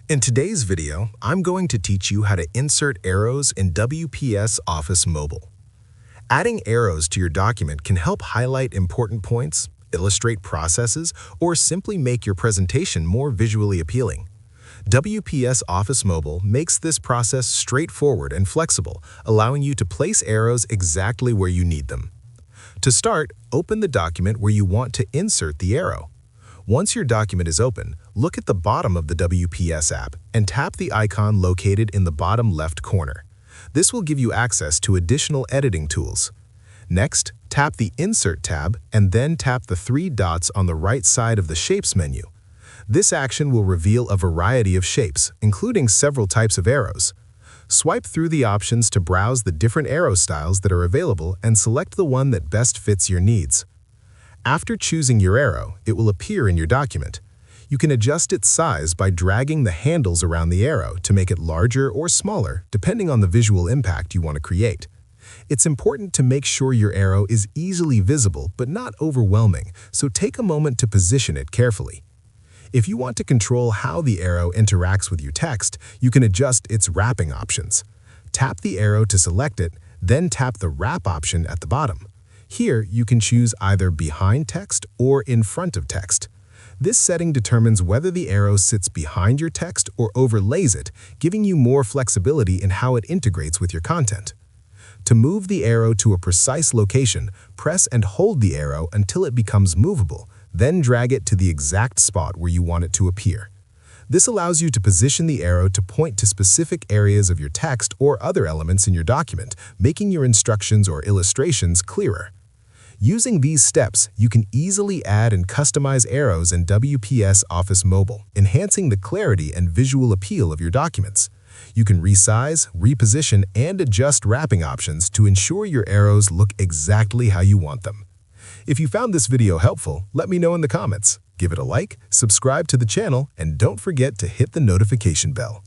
In today's video, I'm going to teach you how to insert arrows in WPS Office Mobile. Adding arrows to your document can help highlight important points, illustrate processes, or simply make your presentation more visually appealing. WPS Office Mobile makes this process straightforward and flexible, allowing you to place arrows exactly where you need them. To start, open the document where you want to insert the arrow. Once your document is open, look at the bottom of the WPS app and tap the icon located in the bottom left corner. This will give you access to additional editing tools. Next, tap the Insert tab and then tap the three dots on the right side of the Shapes menu. This action will reveal a variety of shapes, including several types of arrows. Swipe through the options to browse the different arrow styles that are available and select the one that best fits your needs. After choosing your arrow, it will appear in your document. You can adjust its size by dragging the handles around the arrow to make it larger or smaller, depending on the visual impact you want to create. It's important to make sure your arrow is easily visible but not overwhelming, so take a moment to position it carefully. If you want to control how the arrow interacts with your text, you can adjust its wrapping options. Tap the arrow to select it, then tap the Wrap option at the bottom. Here, you can choose either behind text or in front of text. This setting determines whether the arrow sits behind your text or overlays it, giving you more flexibility in how it integrates with your content. To move the arrow to a precise location, press and hold the arrow until it becomes movable, then drag it to the exact spot where you want it to appear. This allows you to position the arrow to point to specific areas of your text or other elements in your document, making your instructions or illustrations clearer. Using these steps, you can easily add and customize arrows in WPS Office Mobile, enhancing the clarity and visual appeal of your documents. You can resize, reposition, and adjust wrapping options to ensure your arrows look exactly how you want them. If you found this video helpful, let me know in the comments. Give it a like, subscribe to the channel, and don't forget to hit the notification bell.